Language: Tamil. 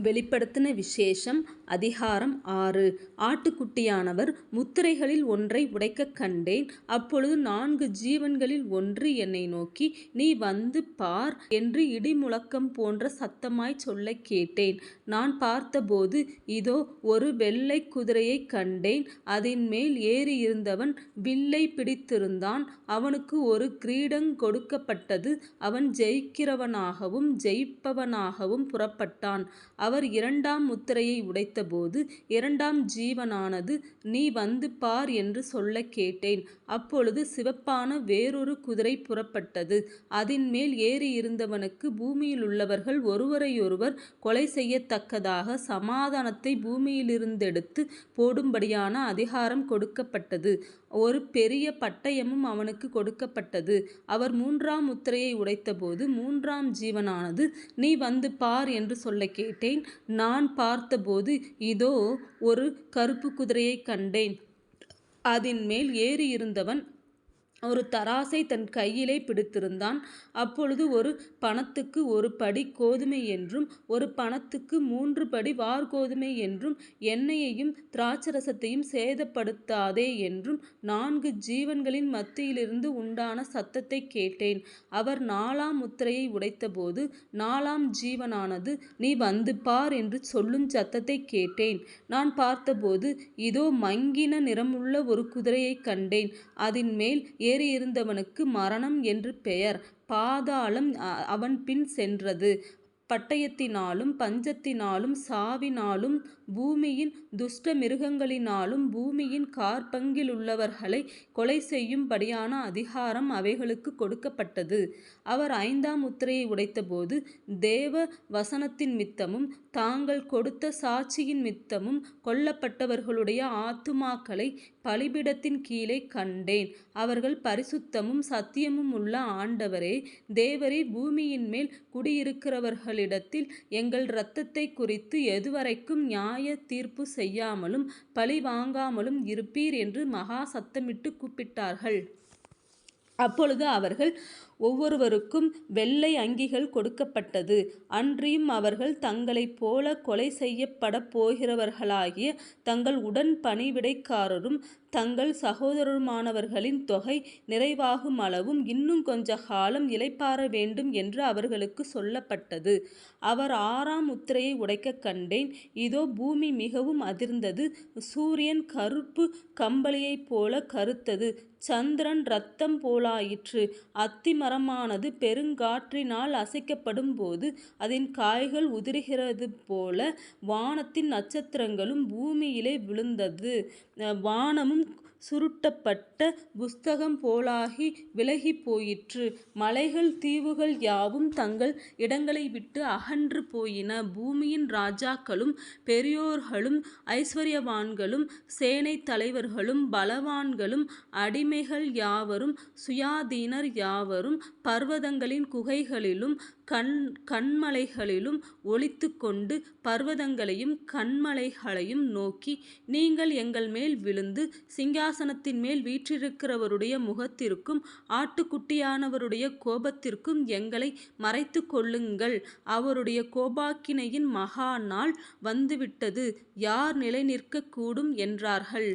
வெளிப்படுத்தின விசேஷம் அதிகாரம் 6. ஆட்டுக்குட்டியானவர் முத்திரைகளில் ஒன்றை உடைக்கக் கண்டேன். அப்பொழுது 4 ஜீவன்களில் ஒன்று என்னை நோக்கி, நீ வந்து பார் என்று இடிமுழக்கம் போன்ற சத்தமாய்ச் சொல்லக் கேட்டேன். நான் பார்த்தபோது, இதோ, ஒரு வெள்ளைக் குதிரையைக் கண்டேன். அதின்மேல் ஏறியிருந்தவன் வில்லைப் பிடித்திருந்தான். அவனுக்கு ஒரு கிரீடங் கொடுக்கப்பட்டது. அவன் ஜெயிக்கிறவனாகவும் ஜெயிப்பவனாகவும் புறப்பட்டான். அவர் 2ஆம் முத்திரையை உடைத்தபோது 2ஆம் ஜீவனானது, நீ வந்து பார் என்று சொல்லக் கேட்டேன். அப்பொழுது சிவப்பான வேறொரு குதிரை புறப்பட்டது. அதின்மேல் ஏறியிருந்தவனுக்கு பூமியிலுள்ளவர்கள் ஒருவரையொருவர் கொலை செய்யத்தக்கதாக சமாதானத்தை பூமியிலிருந்தெடுத்து போடும்படியான அதிகாரம் கொடுக்கப்பட்டது. ஒரு பெரிய பட்டயமும் அவனுக்கு கொடுக்கப்பட்டது. அவர் 3ஆம் முத்திரையை உடைத்தபோது 3ஆம் ஜீவனானது, நீ வந்து பார் என்று சொல்லக் கேட்டேன். நான் பார்த்தபோது, இதோ, ஒரு கறுப்பு குதிரையைக் கண்டேன். அதின்மேல் ஏறியிருந்தவன் ஒரு தராசை தன் கையிலே பிடித்திருந்தான். அப்பொழுது ஒரு பணத்துக்கு 1 படி கோதுமை என்றும், ஒரு பணத்துக்கு 3 படி வாற்கோதுமை என்றும், எண்ணெயையும் திராட்சரசத்தையும் சேதப்படுத்தாதே என்றும் 4 ஜீவன்களின் மத்தியிலிருந்து உண்டான சத்தத்தைக் கேட்டேன். அவர் 4ஆம் முத்திரையை உடைத்தபோது 4ஆம் ஜீவனானது, நீ வந்து பார் என்று சொல்லுஞ் சத்தத்தைக் கேட்டேன். நான் பார்த்தபோது, இதோ, மங்கின நிறமுள்ள ஒரு குதிரையைக் கண்டேன். அதின்மேல் ஏறியிருந்தவனுக்கு மரணம் என்று பெயர். பாதாளம் அவன் பின் சென்றது. பட்டயத்தினாலும் பஞ்சத்தினாலும் சாவினாலும் பூமியின் துஷ்ட மிருகங்களினாலும் பூமியின் காற்பங்கிலுள்ளவர்களை கொலை செய்யும்படியான அதிகாரம் அவைகளுக்கு கொடுக்கப்பட்டது. அவர் 5ஆம் முத்திரையை உடைத்தபோது, தேவ வசனத்தின் மித்தமும் தாங்கள் கொடுத்த சாட்சியின் மித்தமும் கொல்லப்பட்டவர்களுடைய ஆத்துமாக்களை பலிபீடத்தின் கீழே கண்டேன். அவர்கள், பரிசுத்தமும் சத்தியமும் உள்ள ஆண்டவரே, தேவரீர் பூமியின்மேல் குடியிருக்கிறவர்களிடத்தில் எங்கள் இரத்தத்தைக் குறித்து எதுவரைக்கும் நியாய தீர்ப்பு செய்யாமலும் பழி வாங்காமலும் இருப்பீர் என்று மகா சத்தமிட்டுக் கூப்பிட்டார்கள். அப்பொழுது அவர்கள் ஒவ்வொருவருக்கும் வெள்ளை அங்கிகள் கொடுக்கப்பட்டது. அன்றியும் அவர்கள் தங்களைப் போல கொலை செய்யப்படப் போகிறவர்களாகிய தங்கள் உடன் பணிவிடைக்காரரும் தங்கள் சகோதரருமானவர்களின் தொகை நிறைவாகுமளவும் இன்னும் கொஞ்ச காலம் இளைப்பாற வேண்டும் என்று அவர்களுக்கு சொல்லப்பட்டது. அவர் 6ஆம் முத்திரையை உடைக்கக் கண்டேன். இதோ, பூமி மிகவும் அதிர்ந்தது. சூரியன் கறுப்பு கம்பளியைப் போல கறுத்தது. சந்திரன் இரத்தம் போலாயிற்று. அத்திமரமானது பெருங்காற்றினால் அசைக்கப்படும் போது அதன் காய்கள் உதிர்கிறது போல வானத்தின் நட்சத்திரங்களும் பூமியிலே விழுந்தது. வானமும் சுருட்டப்பட்ட புஸ்தகம் போலாகி விலகிப் போயிற்று. மலைகள் தீவுகள் யாவும் தங்கள் இடங்களை விட்டு அகன்று போயின. பூமியின் ராஜாக்களும் பெரியோர்களும் ஐசுவரியவான்களும் சேனைத் தலைவர்களும் பலவான்களும் அடிமைகள் யாவரும் சுயாதீனர் யாவரும் பர்வதங்களின் குகைகளிலும் கன்மலைகளிலும் ஒளித்துக்கொண்டு பர்வதங்களையும் கன்மலைகளையும் நோக்கி, நீங்கள் எங்கள் மேல் விழுந்து சிங்காசனத்தின் மேல் வீற்றிருக்கிறவருடைய முகத்திற்கும் ஆட்டுக்குட்டியானவருடைய கோபத்திற்கும் எங்களை மறைத்துக் கொள்ளுங்கள். அவருடைய கோபாக்கினையின் மகா நாள் வந்துவிட்டது. யார் நிலை நிற்கக்கூடும் என்றார்கள்.